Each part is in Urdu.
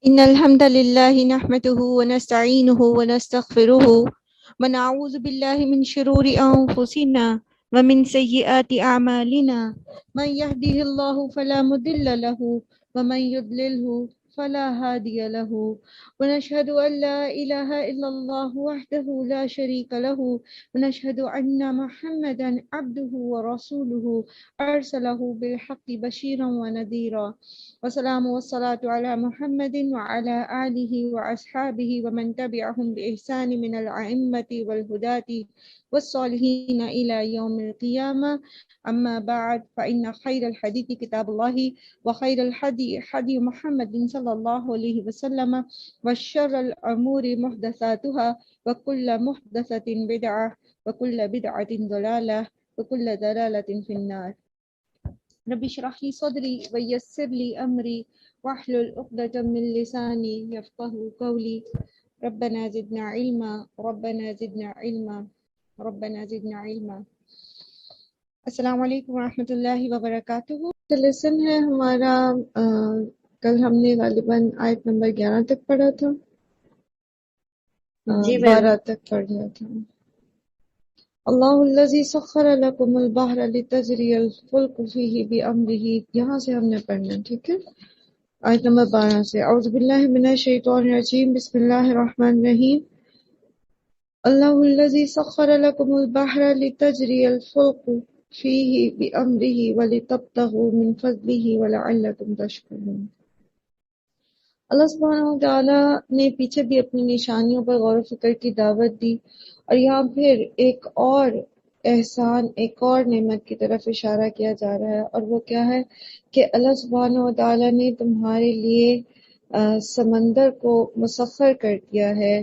إن الحمد لله نحمده ونستعينه ونستغفره ونعوذ بالله من شرور أنفسنا ومن سيئات أعمالنا من يهده الله فلا مضل له ومن يضلله فلا هادي له ونشهد أن لا إله إلا الله وحده لا شريك له ونشهد أن محمدا عبده ورسوله أرسله بالحق بشيرا ونذيرا والسلام والصلاة على محمد وعلى آله وأصحابه ومن تبعهم بإحسان من الأئمة والهداة والصالحين إلى يوم القيامة. أما بعد فإن خير الحديث كتاب الله وخير الحدي حدي محمد صلى الله عليه وسلم وشر الأمور محدثاتها وكل محدثة بدعة وكل بدعة ضلالة وكل ضلالة في النار. رب اشرح لي صدري ويسر لي أمري واحلل عقدة من لساني يفقهوا قولي. ربنا زدنا علما ربنا زدنا علما ربنا زدنا علما. السلام علیکم ورحمۃ اللہ وبرکاتہ. لیسن ہے ہمارا کل ہم نے غالباً آیت نمبر 11 تک پڑھا تھا، 12 تک پڑھ لیا تھا. اللہ الذی سخر لکم البحر لتجری الفلک فیہ بامرہ، یہاں سے ہم نے پڑھنا، ٹھیک ہے؟ آیت نمبر 12 سے. اعوذ باللہ من الشیطان الرجیم، بسم اللہ الرحمن الرحیم. اللہ الذی سخر لکم البحر لتجری الفلک فیہ بامرہ ولتبتغوا من فضلہ ولعلکم تشکرون. اللہ سبحانہ وتعالیٰ نے پیچھے بھی اپنی نشانیوں پر غور و فکر کی دعوت دی، اور یہاں پھر ایک اور احسان، ایک اور نعمت کی طرف اشارہ کیا جا رہا ہے، اور وہ کیا ہے کہ اللہ سبحانہ وتعالیٰ نے تمہارے لیے سمندر کو مسخر کر دیا ہے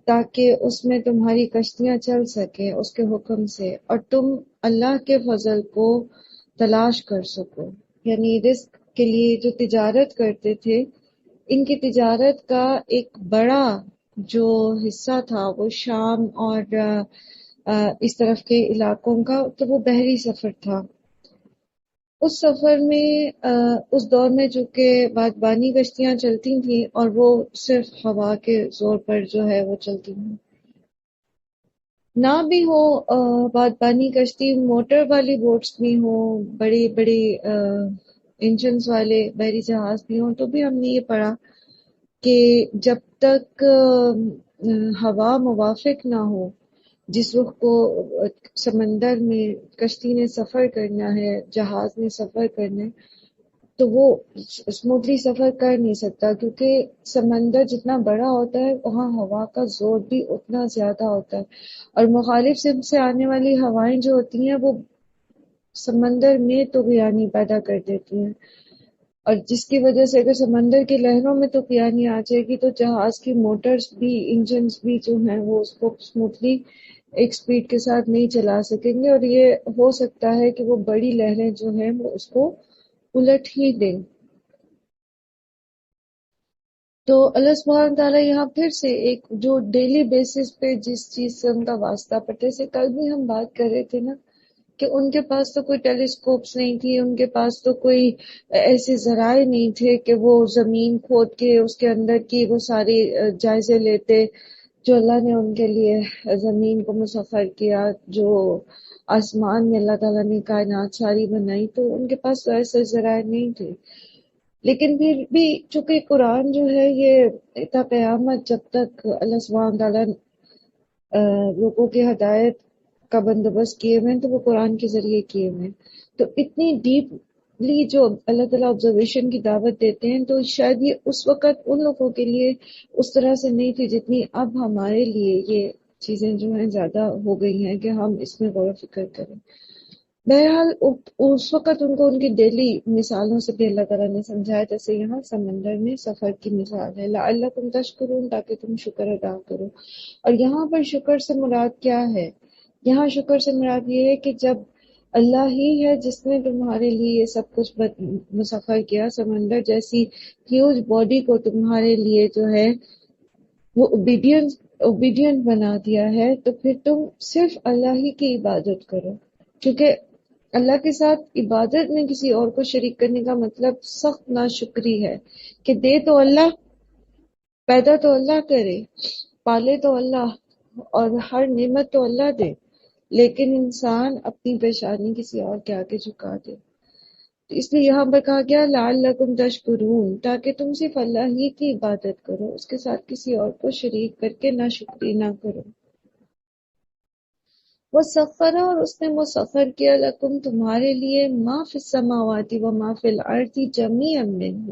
تاکہ اس میں تمہاری کشتیاں چل سکیں اس کے حکم سے، اور تم اللہ کے فضل کو تلاش کر سکو. یعنی رزق کے لیے جو تجارت کرتے تھے، ان کی تجارت کا ایک بڑا جو حصہ تھا وہ شام اور اس طرف کے علاقوں کا، تو وہ بحری سفر تھا. اس سفر میں اس دور میں چونکہ بادبانی کشتیاں چلتی تھیں اور وہ صرف ہوا کے زور پر جو ہے وہ چلتی ہیں. نہ بھی ہو بادبانی کشتی، موٹر والی بوٹس بھی ہوں، بڑی بڑی انجنز والے بحری جہاز بھی ہوں، تو بھی ہم نے یہ پڑھا کہ جب تک ہوا موافق نہ ہو، جس رخ کو سمندر میں کشتی نے سفر کرنا ہے، جہاز نے سفر کرنا ہے، تو وہ اسموتھلی سفر کر نہیں سکتا، کیونکہ سمندر جتنا بڑا ہوتا ہے وہاں ہوا کا زور بھی اتنا زیادہ ہوتا ہے، اور مخالف سمت سے آنے والی ہوائیں جو ہوتی ہیں وہ سمندر میں طغیانی پیدا کر دیتی ہیں، اور جس کی وجہ سے اگر سمندر کی لہروں میں طغیانی آ جائے گی تو جہاز کی موٹرز بھی، انجنز بھی جو ہیں وہ اس کو اسموتھلی ایک سپیڈ کے ساتھ نہیں چلا سکیں گے، اور یہ ہو سکتا ہے کہ وہ بڑی لہریں جو ہیں وہ اس کو الٹ ہی دیں. تو اللہ سبحانہ تعالیٰ یہاں پھر سے ایک جو ڈیلی بیسس پہ جس چیز سے ان کا واسطہ پڑتے سے کل بھی ہم بات کر رہے تھے نا، کہ ان کے پاس تو کوئی ٹیلیسکوپس نہیں تھی، ان کے پاس تو کوئی ایسے ذرائع نہیں تھے کہ وہ زمین کھود کے اس کے اندر کی وہ ساری جائزے لیتے جو اللہ نے ان کے لیے زمین کو مسخر کیا، جو آسمان میں اللہ تعالیٰ نے کائنات ساری بنائی، تو ان کے پاس تو ایسے ذرائع نہیں تھے. لیکن پھر بھی چونکہ قرآن جو ہے یہ تا قیامت جب تک اللہ سبحانہ تعالیٰ لوگوں کی ہدایت کا بندوبست کیے ہوئے ہیں تو وہ قرآن کے ذریعے کیے ہوئے ہیں، تو اتنی ڈیپلی جو اللہ تعالیٰ آبزرویشن کی دعوت دیتے ہیں، تو شاید یہ اس وقت ان لوگوں کے لیے اس طرح سے نہیں تھی جتنی اب ہمارے لیے یہ چیزیں جو ہیں زیادہ ہو گئی ہیں کہ ہم اس میں غور و فکر کریں. بہرحال اس وقت ان کو ان کی ڈیلی مثالوں سے بھی اللہ تعالیٰ نے سمجھایا، جیسے یہاں سمندر میں سفر کی مثال ہے، لعلکم تشکرون، تاکہ تم شکر ادا کرو. اور یہاں پر شکر سے مراد کیا ہے؟ یہاں شکر سے مراد یہ ہے کہ جب اللہ ہی ہے جس نے تمہارے لیے یہ سب کچھ مسخر کیا، سمندر جیسی ہیوج باڈی کو تمہارے لیے جو ہے وہ اوبیڈینٹ بنا دیا ہے، تو پھر تم صرف اللہ ہی کی عبادت کرو، کیونکہ اللہ کے ساتھ عبادت میں کسی اور کو شریک کرنے کا مطلب سخت ناشکری ہے کہ دے تو اللہ پیدا تو اللہ کرے، پالے تو اللہ، اور ہر نعمت تو اللہ دے، لیکن انسان اپنی پریشانی کسی اور کے آگے جھکا دے۔ تو اس لیے یہاں پر کہا گیا لعلکم تشکرون، تاکہ تم صرف اللہ ہی کی عبادت کرو، اس کے ساتھ کسی اور کو شریک کر کے نہ شکری نہ کرو۔ وَسَخَّرَ، اور اس نے مسخر کیا، لکم تمہارے لیے، ما فی السماوات و ما فی الارض جمیعا منہ،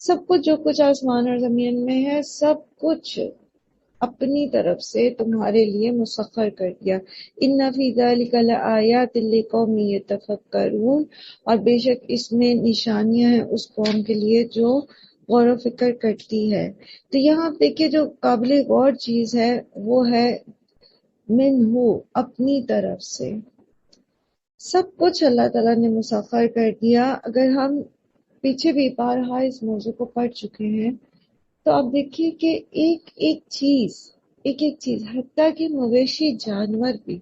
سب کچھ جو کچھ آسمان اور زمین میں ہے، سب کچھ اپنی طرف سے تمہارے لیے مسخر کر دیا۔ ان فی ذلک لآیات لقوم یتفکرون، اور بے شک اس میں نشانیاں ہیں اس قوم کے لیے جو غور و فکر کرتی ہے۔ تو یہاں دیکھیے جو قابل غور چیز ہے وہ ہے منہ، اپنی طرف سے سب کچھ اللہ تعالیٰ نے مسخر کر دیا۔ اگر ہم پیچھے بھی بارہا اس موضوع کو پڑھ چکے ہیں تو آپ دیکھیے کہ ایک ایک چیز حتیٰ کہ مویشی جانور بھی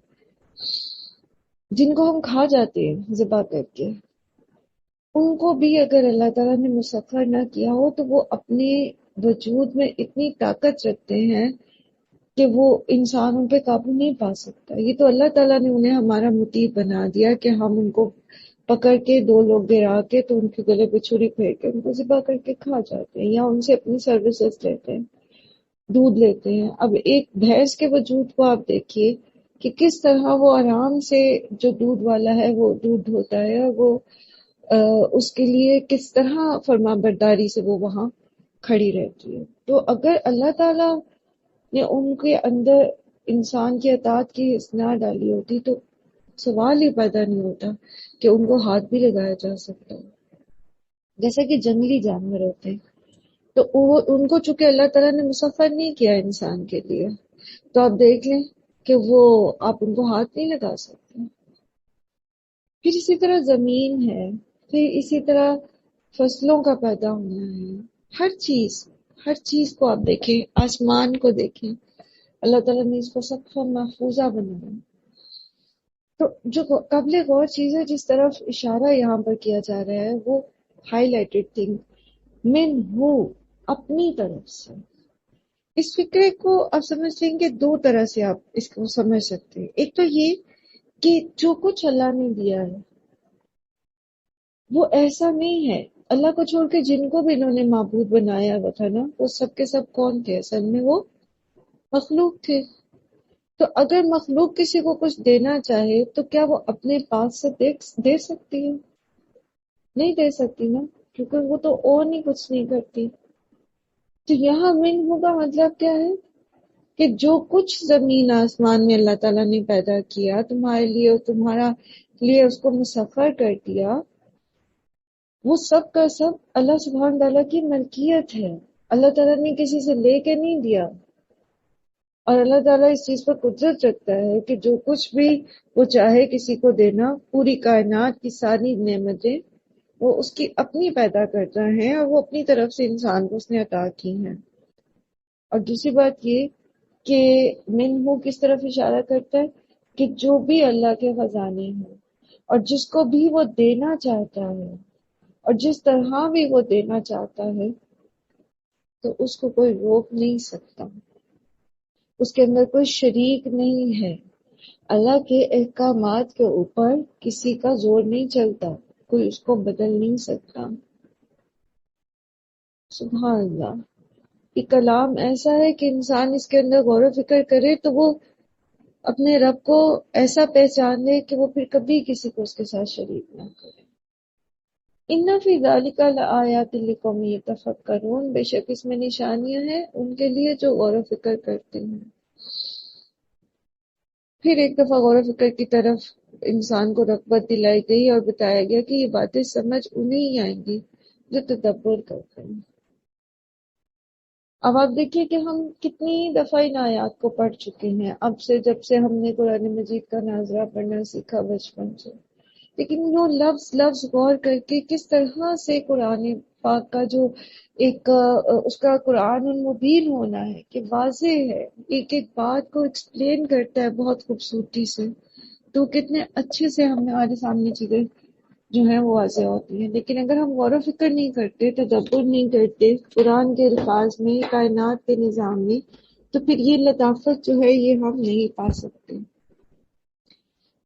جن کو ہم کھا جاتے ہیں ذبح کر کے، ان کو بھی اگر اللہ تعالیٰ نے مسخر نہ کیا ہو تو وہ اپنے وجود میں اتنی طاقت رکھتے ہیں کہ وہ انسان ان پہ قابو نہیں پا سکتا۔ یہ تو اللہ تعالیٰ نے انہیں ہمارا مطیع بنا دیا کہ ہم ان کو پکڑ کے دو لوگ گرا کے تو ان کے گلے پہ چھری پھیر کے ان کو ذبح کر کے کھا جاتے ہیں، یا ان سے اپنی سروسز لیتے ہیں، دودھ لیتے ہیں۔ اب ایک بھینس کے وجود کو آپ دیکھیے کہ کس طرح وہ آرام سے جو دودھ والا ہے وہ دودھ دھوتا ہے، اور وہ اس کے لیے کس طرح فرما برداری سے وہ وہاں کھڑی رہتی ہے۔ تو اگر اللہ تعالیٰ نے ان کے اندر انسان کی اطاعت کی اصلاح ڈالی ہوتی تو سوال ہی پیدا نہیں ہوتا کہ ان کو ہاتھ بھی لگایا جا سکتا ہے۔ جیسا کہ جنگلی جانور ہوتے ہیں تو ان کو چونکہ اللہ تعالیٰ نے مسخر نہیں کیا انسان کے لیے، تو آپ دیکھ لیں کہ وہ آپ ان کو ہاتھ نہیں لگا سکتے۔ پھر اسی طرح زمین ہے، پھر اسی طرح فصلوں کا پیدا ہونا ہے، ہر چیز کو آپ دیکھیں، آسمان کو دیکھیں، اللہ تعالیٰ نے اس کو سقف محفوظہ بنایا۔ تو جو قابل غور چیز ہے جس طرف اشارہ یہاں پر کیا جا رہا ہے وہ ہائی لائٹڈ تھنگ من ہو، اپنی طرف سے۔ اس فکرے کو آپ سمجھتے ہیں کہ دو طرح سے آپ اس کو سمجھ سکتے ہیں۔ ایک تو یہ کہ جو کچھ اللہ نے دیا ہے وہ ایسا نہیں ہے، اللہ کو چھوڑ کے جن کو بھی انہوں نے معبود بنایا ہوا تھا نا، وہ سب کے سب کون تھے؟ اصل میں وہ مخلوق تھے۔ تو اگر مخلوق کسی کو کچھ دینا چاہے تو کیا وہ اپنے پاس سے دے سکتی ہے؟ نہیں دے سکتی نا، کیونکہ وہ تو اور نہیں کچھ نہیں کرتی۔ تو یہاں من کا مطلب کیا ہے کہ جو کچھ زمین آسمان میں اللہ تعالیٰ نے پیدا کیا تمہارے لیے اور تمہارا لیے اس کو مسخر کر دیا، وہ سب کا سب اللہ سبحانہ تعالیٰ کی ملکیت ہے۔ اللہ تعالیٰ نے کسی سے لے کے نہیں دیا، اور اللہ تعالیٰ اس چیز پر قدرت رکھتا ہے کہ جو کچھ بھی وہ چاہے کسی کو دینا، پوری کائنات کی ساری نعمتیں وہ اس کی اپنی پیدا کرتا ہے، اور وہ اپنی طرف سے انسان کو اس نے عطا کی ہیں۔ اور دوسری بات یہ کہ منہ کس طرف اشارہ کرتا ہے کہ جو بھی اللہ کے خزانے ہیں اور جس کو بھی وہ دینا چاہتا ہے اور جس طرح بھی وہ دینا چاہتا ہے تو اس کو کوئی روک نہیں سکتا، اس کے اندر کوئی شریک نہیں ہے۔ اللہ کے احکامات کے اوپر کسی کا زور نہیں چلتا، کوئی اس کو بدل نہیں سکتا۔ سبحان اللہ، یہ کلام ایسا ہے کہ انسان اس کے اندر غور و فکر کرے تو وہ اپنے رب کو ایسا پہچان لے کہ وہ پھر کبھی کسی کو اس کے ساتھ شریک نہ کرے۔ ان فی ذلک لآیات لقوم یتفکرون، بے شک اس میں نشانیاں ہیں ان کے لیے جو غور و فکر کرتے ہیں۔ پھر ایک دفعہ غور و فکر کی طرف انسان کو رغبت دلائی گئی اور بتایا گیا کہ یہ باتیں سمجھ انہیں ہی آئیں گی جو تدبر کرتے ہیں۔ اب آپ دیکھیے کہ ہم کتنی دفعہ ان آیات کو پڑھ چکے ہیں، اب سے جب سے ہم نے قرآن مجید کا ناظرہ پڑھنا سیکھا بچپن سے، لیکن وہ لفظ غور کر کے کس طرح سے قرآن پاک کا جو ایک اس کا قرآن المبین ہونا ہے کہ واضح ہے، ایک ایک بات کو ایکسپلین کرتا ہے بہت خوبصورتی سے، تو کتنے اچھے سے ہمارے سامنے چیزیں جو ہیں وہ واضح ہوتی ہیں. لیکن اگر ہم غور و فکر نہیں کرتے، تدبر نہیں کرتے قرآن کے الفاظ میں، کائنات کے نظام میں، تو پھر یہ لطافت جو ہے یہ ہم نہیں پا سکتے.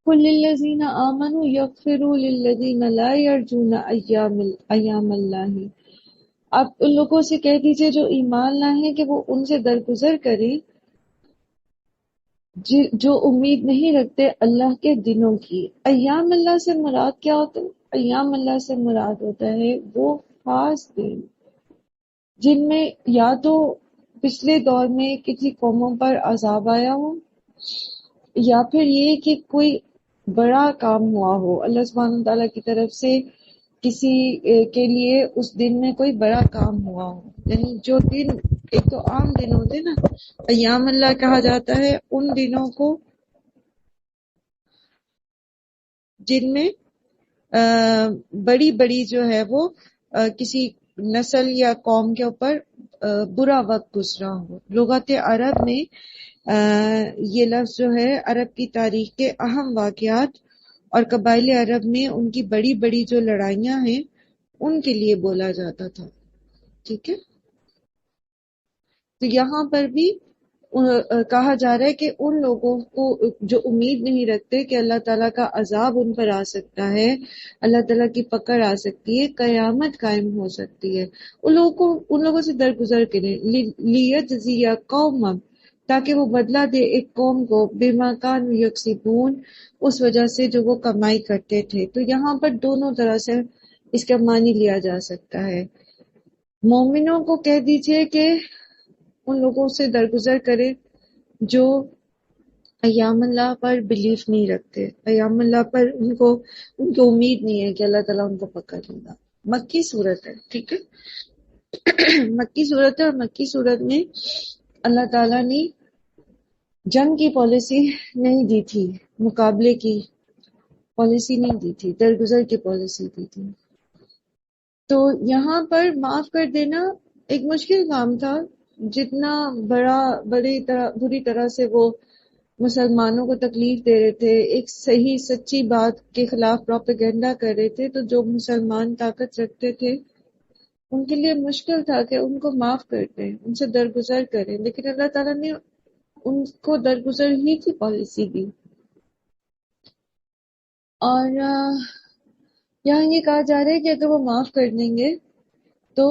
قل للذین آمنوا یغفروا للذین لا یرجون ایام اللہ. آپ ان لوگوں سے کہہ دیجئے جو ایمان لائے کہ وہ ان سے درگزر کریں جو امید نہیں رکھتے اللہ کے دنوں کی. ایام اللہ سے مراد کیا ہوتا ہے؟ ایام اللہ سے مراد ہوتا ہے وہ خاص دن جن میں یا تو پچھلے دور میں کسی قوموں پر عذاب آیا ہو، یا پھر یہ کہ کوئی بڑا کام ہوا ہو اللہ سبحانہ تعالیٰ کی طرف سے کسی کے لیے اس دن میں کوئی بڑا کام ہوا ہو. یعنی جو دن ایک تو عام دن ہوتے نا، ایام اللہ کہا جاتا ہے ان دنوں کو جن میں بڑی بڑی جو ہے وہ کسی نسل یا قوم کے اوپر برا وقت گزرا ہو. لغت عرب میں یہ لفظ جو ہے عرب کی تاریخ کے اہم واقعات اور قبائل عرب میں ان کی بڑی بڑی جو لڑائیاں ہیں ان کے لیے بولا جاتا تھا. ٹھیک ہے، تو یہاں پر بھی کہا جا رہا ہے کہ ان لوگوں کو جو امید نہیں رکھتے کہ اللہ تعالیٰ کا عذاب ان پر آ سکتا ہے، اللہ تعالیٰ کی پکڑ آ سکتی ہے، قیامت قائم ہو سکتی ہے، ان لوگوں سے درگزر کریں. لیجزی قوم، تاکہ وہ بدلہ دے ایک قوم کو بما کانوا یکسبون، اس وجہ سے جو وہ کمائی کرتے تھے. تو یہاں پر دونوں طرح سے اس کا معنی لیا جا سکتا ہے. مومنوں کو کہہ دیجئے کہ ان لوگوں سے درگزر کرے جو ایام اللہ پر بلیف نہیں رکھتے، ایام اللہ پر ان کو امید نہیں ہے کہ اللہ تعالیٰ ان کو پکڑ لے گا. مکی صورت ہے، ٹھیک ہے، مکی صورت ہے، اور مکی صورت میں اللہ تعالیٰ نے جنگ کی پالیسی نہیں دی تھی، مقابلے کی پالیسی نہیں دی تھی، درگزر کی پالیسی دی تھی. تو یہاں پر معاف کر دینا ایک مشکل کام تھا. جتنا بری طرح سے وہ مسلمانوں کو تکلیف دے رہے تھے، ایک صحیح سچی بات کے خلاف پروپیگنڈا کر رہے تھے، تو جو مسلمان طاقت رکھتے تھے ان کے لیے مشکل تھا کہ ان کو معاف کر دیں، ان سے درگزر کریں. لیکن اللہ تعالیٰ نے ان کو درگزر ہی کی پالیسی دی. اور یہاں یہ کہا جا رہا ہے کہ اگر وہ معاف کر دیں گے تو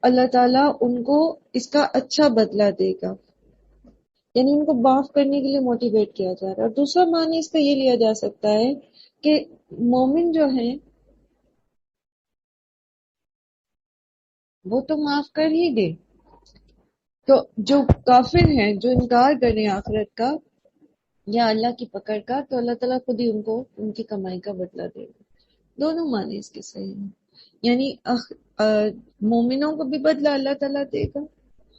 اللہ تعالیٰ ان کو اس کا اچھا بدلہ دے گا، یعنی ان کو معاف کرنے کے لیے موٹیویٹ کیا جا رہا ہے. اور دوسرا معنی اس کا یہ لیا جا سکتا ہے کہ مومن جو ہیں وہ تو معاف کر ہی دے، تو جو کافر ہیں جو انکار کر رہے ہیں آخرت کا یا اللہ کی پکڑ کا، تو اللہ تعالیٰ خود ہی ان کو ان کی کمائی کا بدلہ دے گا. دونوں معنی اس کے صحیح ہیں، یعنی مومنوں کو بھی بدلہ اللہ تعالیٰ دے گا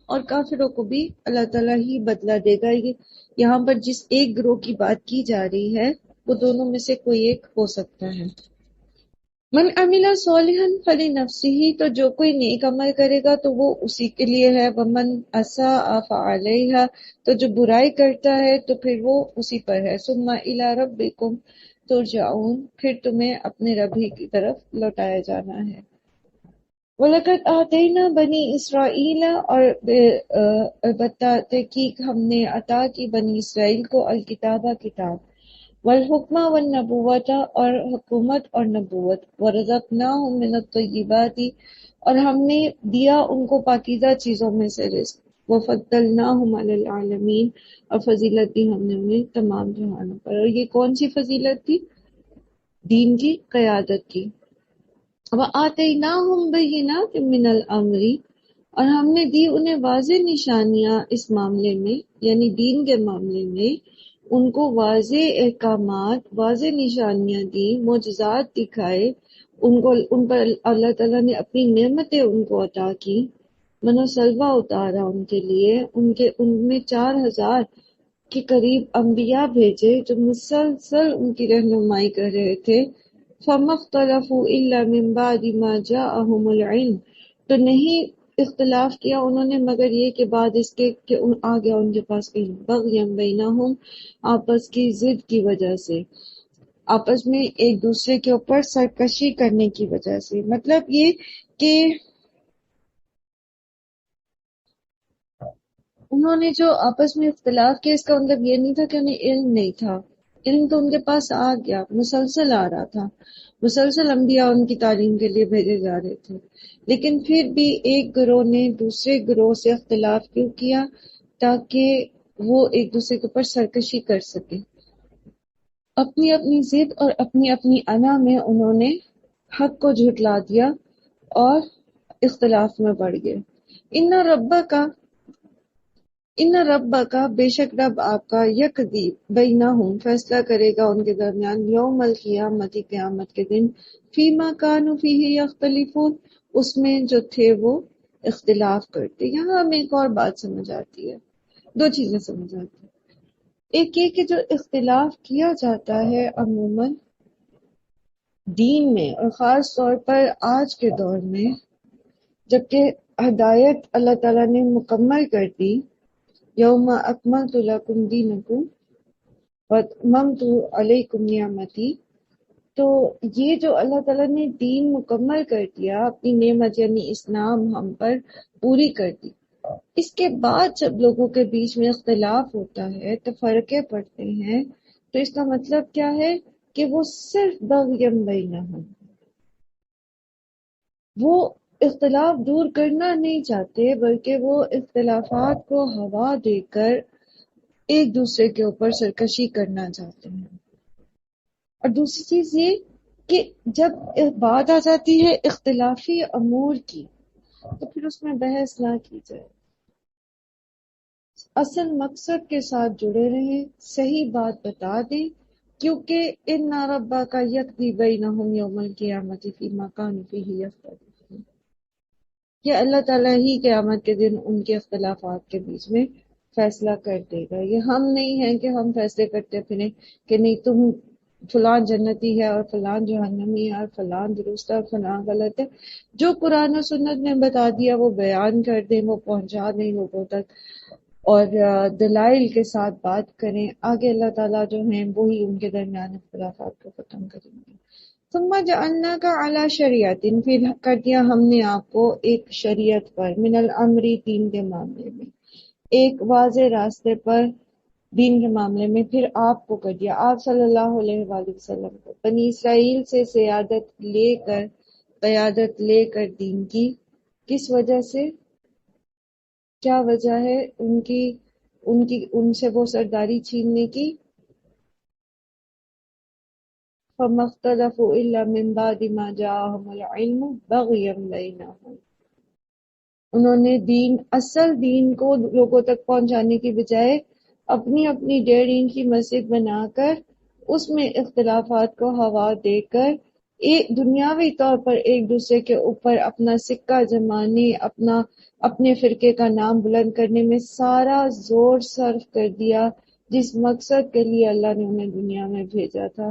اور کافروں کو بھی اللہ تعالیٰ ہی بدلہ دے گا. یہاں پر جس ایک گروہ کی بات کی جا رہی ہے وہ دونوں میں سے کوئی ایک ہو سکتا ہے. من عمل صالحا فلنفسه، تو جو کوئی نیک عمل کرے گا تو وہ اسی کے لیے ہے. ومن اساء فعلیہا، تو جو برائی کرتا ہے تو پھر وہ اسی پر ہے. ثم الی ربکم ترجعون، پھر تمہیں اپنے رب ہی کی طرف لوٹایا جانا ہے. وَلَقَدْ آتَيْنَا بَنِي اسرائیل، اور البتہ تحقیق ہم نے عطا کی بنی اسرائیل کو الکتابہ کتاب، والحکمہ والنبوۃ، اور حکومت اور نبوت، ورزقناہم من الطیبات، اور ہم نے دیا ان کو پاکیزہ چیزوں میں سے رزق، وفضلناہم علی العالمین، اور فضیلت دی ہم نے انہیں تمام جہانوں پر. اور یہ کون سی فضیلت تھی؟ دین کی قیادت کی. وَآتَيْنَاهُمْ بَيِّنَاتٍ مِّنَ الْأَمْرِ، اور ہم نے دی انہیں واضح نشانیاں اس معاملے میں، یعنی دین کے معاملے میں ان کو واضح احکامات، واضح نشانیاں دی، معجزات دکھائے ان پر اللہ تعالیٰ نے اپنی نعمتیں ان کو عطا کی. من و سلوہ اتارا ان کے لیے، ان میں 4000 کے قریب انبیاء بھیجے جو مسلسل ان کی رہنمائی کر رہے تھے. فَمَا اخْتَلَفُوا إِلَّا مِن بَعْدِ مَا جَاءَهُمُ الْعِلْمُ، تو نہیں اختلاف کیا انہوں نے مگر یہ کہ بعد اس کے کہ آ گیا ان کے پاس علم. بغیًا بینہم، آپس کی ضد کی وجہ سے. آپس میں ایک دوسرے کے اوپر سرکشی کرنے کی وجہ سے. مطلب یہ کہ انہوں نے جو آپس میں اختلاف کیا اس کا مطلب یہ نہیں تھا کہ انہیں علم نہیں تھا. علم تو ان کے پاس آ گیا، مسلسل آ رہا تھا، مسلسل انبیاء ان کی تعلیم کے لیے بھیجے جا رہے تھے. لیکن پھر بھی ایک گروہ نے دوسرے گروہ سے اختلاف کیوں کیا؟ تاکہ وہ ایک دوسرے کے اوپر سرکشی کر سکے. اپنی اپنی ضد اور اپنی اپنی انا میں انہوں نے حق کو جھٹلا دیا اور اختلاف میں بڑھ گئے. ان ربک کا بے شک رب آپ کا یقضی بینہم فیصلہ کرے گا ان کے درمیان یوم القیامت قیامت کے دن فیما کانوا فیہ یختلفون اس میں جو تھے وہ اختلاف کرتے. یہاں ہمیں ایک اور بات سمجھ آتی ہے، دو چیزیں سمجھ آتی ہیں. ایک یہ کہ جو اختلاف کیا جاتا ہے عموماً دین میں اور خاص طور پر آج کے دور میں، جبکہ ہدایت اللہ تعالیٰ نے مکمل کر دی، یوم اکملت لکم دینکم واتممت علیکم نعمتی، تو یہ جو اللہ تعالیٰ نے دین مکمل کر دیا، اپنی نعمت یعنی اسلام ہم پر پوری کر دی، اس کے بعد جب لوگوں کے بیچ میں اختلاف ہوتا ہے، تفرقے پڑتے ہیں، تو اس کا مطلب کیا ہے کہ وہ صرف بغیم بینہم، وہ اختلاف دور کرنا نہیں چاہتے بلکہ وہ اختلافات کو ہوا دے کر ایک دوسرے کے اوپر سرکشی کرنا چاہتے ہیں. اور دوسری چیز یہ کہ جب بات آ جاتی ہے اختلافی امور کی تو پھر اس میں بحث نہ کی جائے، اصل مقصد کے ساتھ جڑے رہیں، صحیح بات بتا دیں، کیونکہ ان ربک یقضی بینہم یوم القیامۃ فیما کانوا فیہ یختلفون، یہ اللہ تعالیٰ ہی قیامت کے دن ان کے اختلافات کے بیچ میں فیصلہ کر دے گا. یہ ہم نہیں ہیں کہ ہم فیصلے کرتے پھریں کہ نہیں تم فلان جنتی ہے اور فلان جہنمی ہے اور فلان درست ہے اور فلان غلط ہے. جو قرآن و سنت نے بتا دیا وہ بیان کر دیں، وہ پہنچا دیں لوگوں تک اور دلائل کے ساتھ بات کریں. آگے اللہ تعالیٰ جو ہیں وہی ان کے درمیان اختلافات کو ختم کریں گے. ثم جعلناک علی شریعت، پھر کر دیا ہم نے آپ کو ایک شریعت پر، من الامر دین کے معاملے میں، ایک واضح راستے پر دین کے معاملے میں. پھر آپ کو کر دیا، آپ صلی اللہ علیہ وآلہ وسلم کو بنی اسرائیل سے قیادت لے کر دین کی. کس وجہ سے؟ کیا وجہ ہے ان سے وہ سرداری چھیننے کی؟ فَمَا اخْتَلَفُوا إِلَّا مِن بَعْدِ مَا جَاءَهُمُ الْعِلْمُ بَغْيًا بَيْنَهُمْ، انہوں نے اصل دین کو لوگوں تک پہنچانے کی بجائے اپنی اپنی 1.5 انچ کی مسجد بنا کر اس میں اختلافات کو ہوا دے کر ایک دنیاوی طور پر ایک دوسرے کے اوپر اپنا سکہ جمانے، اپنے فرقے کا نام بلند کرنے میں سارا زور صرف کر دیا جس مقصد کے لیے اللہ نے انہیں دنیا میں بھیجا تھا.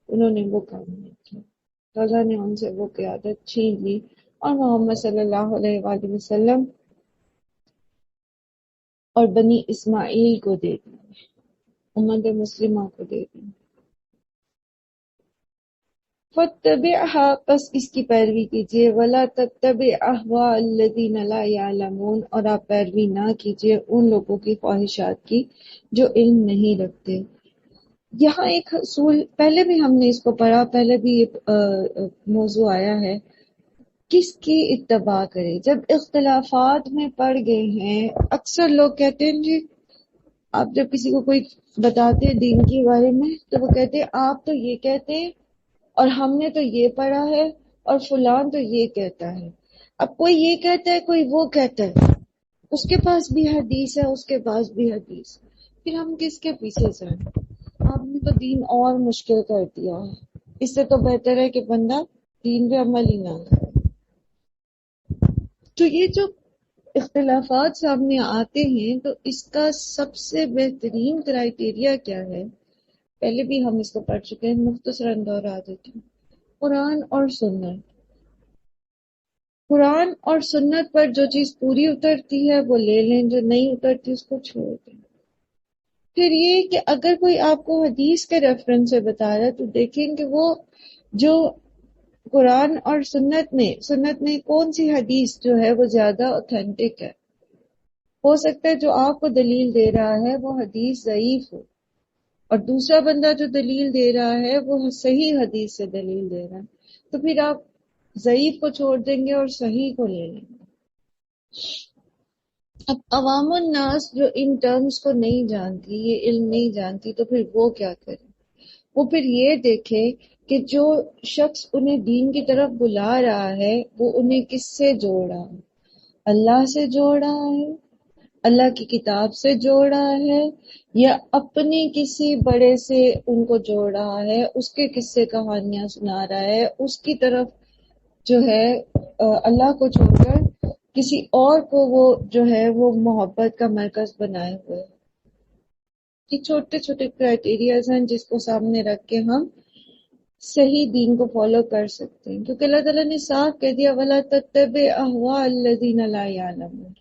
انہوں نے وہ کام نہیں کیا، تو اللہ نے ان سے وہ قیادت چھین لی اور محمد صلی اللہ علیہ وآلہ وسلم اور بنی اسماعیل کو دے دی، امت مسلمہ کو دے دی. فَاتَّبِعْهَا، پس اس کی پیروی کیجیے، وَلَا تَتَّبِعْ أَهْوَاءَ الَّذِينَ لَا يَعْلَمُونَ، اور آپ پیروی نہ کیجیے ان لوگوں کی خواہشات کی جو علم نہیں رکھتے. یہاں ایک اصول پہلے بھی ہم نے اس کو پڑھا، پہلے بھی یہ موضوع آیا ہے، کس کی اتباع کرے. جب اختلافات میں پڑ گئے ہیں، اکثر لوگ کہتے ہیں جی آپ جب کسی کو کوئی بتاتے ہیں دین کے بارے میں تو وہ کہتے ہیں آپ تو یہ کہتے ہیں اور ہم نے تو یہ پڑھا ہے اور فلان تو یہ کہتا ہے. اب کوئی یہ کہتا ہے کوئی وہ کہتا ہے، اس کے پاس بھی حدیث ہے اس کے پاس بھی حدیث، پھر ہم کس کے پیچھے جائیں؟ آپ نے تو دین اور مشکل کر دیا ہے. اس سے تو بہتر ہے کہ بندہ دین پہ عمل ہی نہ کرے. تو یہ جو اختلافات سامنے آتے ہیں تو اس کا سب سے بہترین کرائیٹیریا کیا ہے؟ پہلے بھی ہم اس کو پڑھ چکے ہیں، مختصراً دوہرا دیتے ہیں. قرآن اور سنت. قرآن اور سنت پر جو چیز پوری اترتی ہے وہ لے لیں، جو نہیں اترتی اس کو چھوڑ دیں. پھر یہ کہ اگر کوئی آپ کو حدیث کے ریفرنس سے بتا رہا ہے تو دیکھیں کہ وہ جو قرآن اور سنت میں کون سی حدیث جو ہے وہ زیادہ اوتھینٹک ہے. ہو سکتا ہے جو آپ کو دلیل دے رہا ہے وہ حدیث ضعیف ہو، اور دوسرا بندہ جو دلیل دے رہا ہے وہ صحیح حدیث سے دلیل دے رہا ہے، تو پھر آپ ضعیف کو چھوڑ دیں گے اور صحیح کو لے لیں گے. اب عوام الناس جو ان ٹرمز کو نہیں جانتی، یہ علم نہیں جانتی، تو پھر وہ کیا کرے؟ وہ پھر یہ دیکھے کہ جو شخص انہیں دین کی طرف بلا رہا ہے وہ انہیں کس سے جوڑ رہا ہے. اللہ سے جوڑ رہا ہے، اللہ کی کتاب سے جوڑ رہا ہے، یا اپنے کسی بڑے سے ان کو جوڑ رہا ہے، اس کے قصے کہانیاں سنا رہا ہے، اس کی طرف جو ہے اللہ کو چھوڑ کر کسی اور کو وہ جو ہے وہ محبت کا مرکز بنائے ہوئے. یہ چھوٹے چھوٹے کرائٹیریاز ہیں جس کو سامنے رکھ کے ہم صحیح دین کو فالو کر سکتے ہیں، کیونکہ اللہ تعالیٰ نے صاف کہہ دیا وَلَا تَتَّبِعْ أَهْوَاءَ الَّذِينَ لَا يَعْلَمُونَ.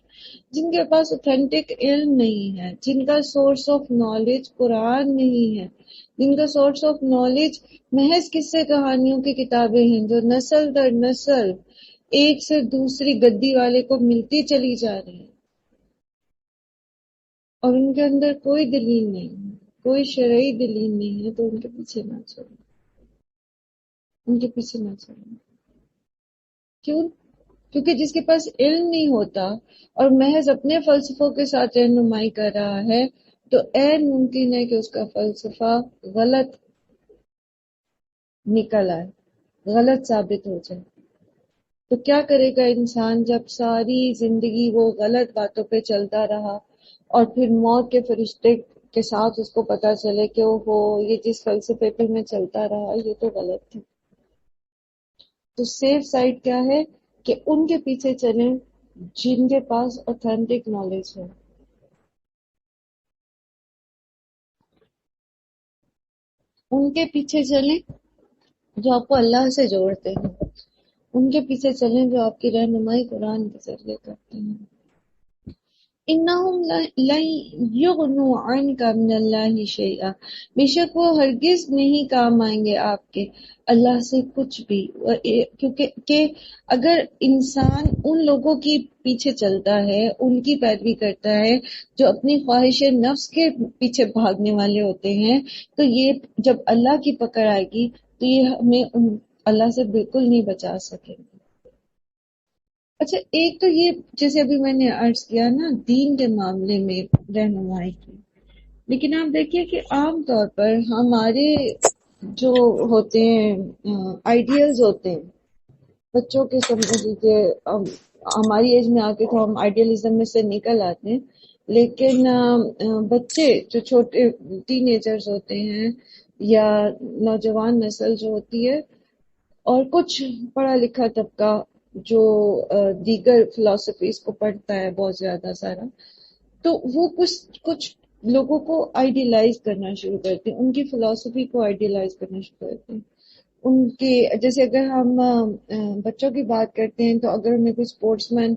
جن کے پاس اوتھینٹک علم نہیں ہے، جن کا سورس آف نالج قرآن نہیں ہے، جن کا سورس آف نالج محض قصے کہانیوں کی کتابیں ہیں جو نسل در نسل ایک سے دوسری گدی والے کو ملتی چلی جا رہی ہیں، اور ان کے اندر کوئی دلیل نہیں ہے، کوئی شرعی دلیل نہیں ہے، تو ان کے پیچھے نہ چلیں، ان کے پیچھے نہ چلیں. کیوں؟ کیونکہ جس کے پاس علم نہیں ہوتا اور محض اپنے فلسفوں کے ساتھ رہنمائی کر رہا ہے تو عین ممکن ہے کہ اس کا فلسفہ غلط نکل آئے، غلط ثابت ہو جائے. تو کیا کرے گا انسان جب ساری زندگی وہ غلط باتوں پہ چلتا رہا اور پھر موت کے فرشتے کے ساتھ اس کو پتا چلے کہ یہ جس فلسفے پہ میں چلتا رہا یہ تو غلط تھی. تو سیف سائڈ کیا ہے کہ ان کے پیچھے چلیں جن کے پاس اوتھینٹک نالج ہے. ان کے پیچھے چلیں جو آپ کو اللہ سے جوڑتے ہیں، ان کے پیچھے چلیں جو آپ کی رہنمائی قرآن کے ذریعے کرتے ہیں. انہم لن یغنوا عنک من اللہ شیئا، بے شک وہ ہرگز نہیں کام آئیں گے آپ کے اللہ سے کچھ بھی. کیونکہ کہ اگر انسان ان لوگوں کی پیچھے چلتا ہے، ان کی پیروی کرتا ہے جو اپنی خواہش نفس کے پیچھے بھاگنے والے ہوتے ہیں، تو یہ جب اللہ کی پکڑ آئے گی تو یہ ہمیں اللہ سے بالکل نہیں بچا سکے. اچھا، ایک تو یہ جیسے ابھی میں نے عرض کیا نا دین کے معاملے میں رہنمائی کی، لیکن آپ دیکھیے کہ عام طور پر ہمارے جو ہوتے ہیں آئیڈیلز ہوتے ہیں بچوں کے، سمجھ لیجیے ہماری ایج میں آ کے تو ہم آئیڈیلزم میں سے نکل آتے ہیں، لیکن بچے جو چھوٹے ٹین ایجرز ہوتے ہیں یا نوجوان نسل جو ہوتی ہے، اور کچھ پڑھا لکھا طبقہ جو دیگر فلسفیز کو پڑھتا ہے بہت زیادہ سارا، تو وہ کچھ لوگوں کو آئیڈیلائز کرنا شروع کرتے ہیں، ان کی فلسفی کو آئیڈیلائز کرنا شروع کرتے ہیں. ان کے جیسے اگر ہم بچوں کی بات کرتے ہیں تو اگر ہمیں کوئی اسپورٹس مین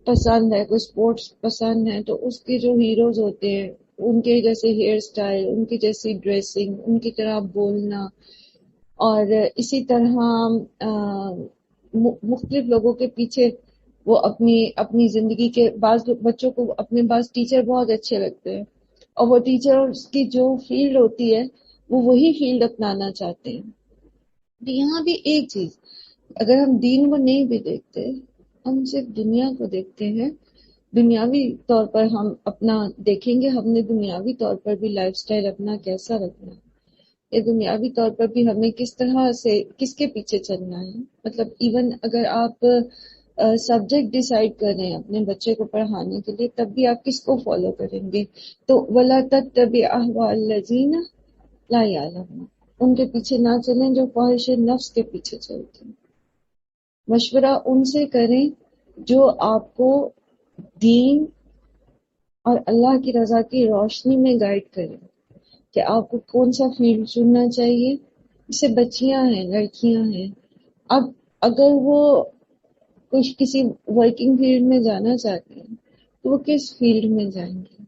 پسند ہے، کوئی اسپورٹس پسند ہے، تو اس کے جو ہیروز ہوتے ہیں ان کے جیسے ہیئر سٹائل، ان کی جیسی ڈریسنگ، ان کی طرح بولنا، اور اسی طرح مختلف لوگوں کے پیچھے وہ اپنی زندگی کے بعض بچوں کو اپنے بعض ٹیچر بہت اچھے لگتے ہیں اور وہ ٹیچر کی جو فیلڈ ہوتی ہے وہ وہی فیلڈ اپنانا چاہتے ہیں. تو یہاں بھی ایک چیز، اگر ہم دین کو نہیں بھی دیکھتے، ہم صرف دنیا کو دیکھتے ہیں، دنیاوی طور پر ہم اپنا دیکھیں گے، ہم نے دنیاوی طور پر بھی لائف سٹائل اپنا کیسا رکھنا ہے، یا دنیاوی طور پر بھی ہمیں کس طرح سے کس کے پیچھے چلنا ہے. مطلب ایون اگر آپ سبجیکٹ ڈیسائیڈ کر رہے ہیں اپنے بچے کو پڑھانے کے لیے، تب بھی آپ کس کو فالو کریں گے؟ تو وَلَا تَتَّبِعْ أَهْوَاءَ الَّذِينَ لَا يَعْلَمُونَ، ان کے پیچھے نہ چلیں جو خواہش نفس کے پیچھے چلتے ہیں. مشورہ ان سے کریں جو آپ کو دین اور اللہ کی رضا کی روشنی میں گائیڈ کریں کہ آپ کو کون سا فیلڈ چننا چاہیے. جیسے بچیاں ہیں، لڑکیاں ہیں، اب اگر وہ کسی ورکنگ فیلڈ میں جانا چاہتے ہیں تو وہ کس فیلڈ میں جائیں گے؟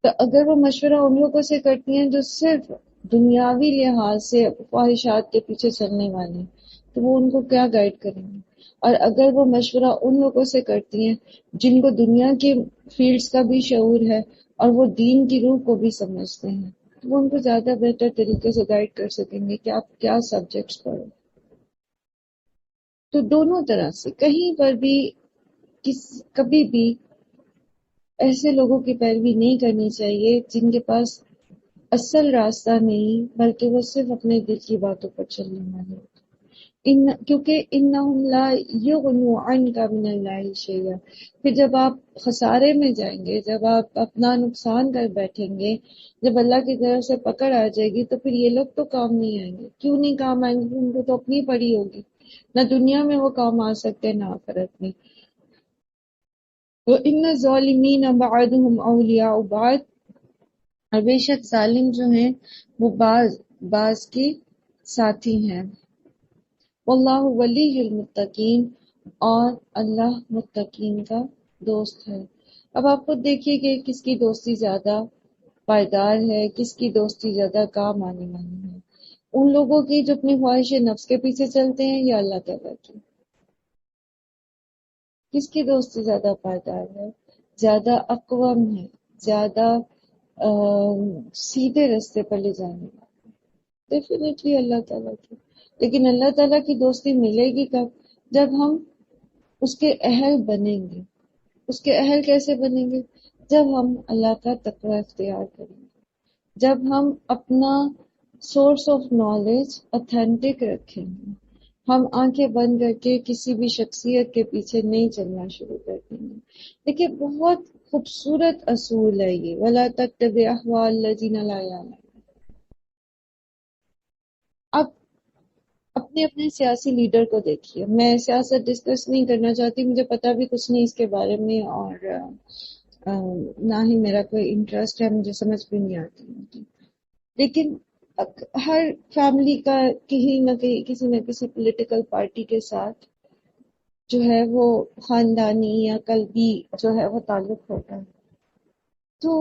تو اگر وہ مشورہ ان لوگوں سے کرتی ہیں جو صرف دنیاوی لحاظ سے خواہشات کے پیچھے چلنے والے ہیں، تو وہ ان کو کیا گائیڈ کریں گے؟ اور اگر وہ مشورہ ان لوگوں سے کرتی ہیں جن کو دنیا کے فیلڈز کا بھی شعور ہے اور وہ دین کی روح کو بھی سمجھتے ہیں، تو وہ ان کو زیادہ بہتر طریقے سے گائیڈ کر سکیں گے کہ آپ کیا سبجیکٹس پڑھو۔ تو دونوں طرح سے کہیں پر بھی کبھی بھی ایسے لوگوں کی پیروی نہیں کرنی چاہیے جن کے پاس اصل راستہ نہیں بلکہ وہ صرف اپنے دل کی باتوں پر چلنے والے ہیں۔ کیونکہ انہم لا یغنوا عنک من اللہ شیئا، پھر جب آپ خسارے میں جائیں گے، جب آپ اپنا نقصان کر بیٹھیں گے، جب اللہ کی طرف سے پکڑ آ جائے گی، تو پھر یہ لوگ تو کام نہیں آئیں گے۔ کیوں نہیں کام آئیں گے؟ ان کو تو اپنی پڑی ہوگی، نہ دنیا میں وہ کام آ سکتے نہ آخرت میں۔ وَإِنَّ الظَّالِمِينَ بَعْضُهُمْ أَوْلِيَاءُ بَعْضٍ، اور بے شک ظالم جو ہیں وہ بعض کے ساتھی ہیں۔ واللہ ولی المتقین، اور اللہ متقین کا دوست ہے۔ اب آپ خود دیکھیے کہ کس کی دوستی زیادہ پائیدار ہے، کس کی دوستی زیادہ کام آنے والی ہے، ان لوگوں کی جو اپنی خواہش نفس کے پیچھے چلتے ہیں یا اللہ تعالیٰ کی؟ کس کی دوستی زیادہ پائیدار ہے، زیادہ اقوام ہے، زیادہ سیدھے رستے پر لے جانے والا؟ ڈیفینیٹلی اللہ تعالیٰ کی۔ لیکن اللہ تعالیٰ کی دوستی ملے گی کب؟ جب ہم اس کے اہل بنیں گے۔ اس کے اہل کیسے بنیں گے؟ جب ہم اللہ کا تقوی اختیار کریں گے، جب ہم اپنا سورس آف نالج اتھینٹک رکھیں گے، ہم آنکھیں بند کر کے کسی بھی شخصیت کے پیچھے نہیں چلنا شروع کر دیں گے۔ دیکھیے بہت خوبصورت اصول ہے یہ، وَلَا تَتَّبِعْ أَهْوَاءَ الَّذِينَ لَا يَعْلَمُونَ۔ اب اپنے سیاسی لیڈر کو دیکھیے، میں سیاست ڈسکس نہیں کرنا چاہتی، مجھے پتا بھی کچھ نہیں اس کے بارے میں، اور نہ ہی میرا کوئی انٹرسٹ ہے، مجھے سمجھ بھی نہیں آتی، لیکن ہر فیملی کا کہیں نہ کہیں کسی نہ کسی پولیٹیکل پارٹی کے ساتھ جو ہے وہ خاندانی یا قلبی جو ہے وہ تعلق ہوتا ہے۔ تو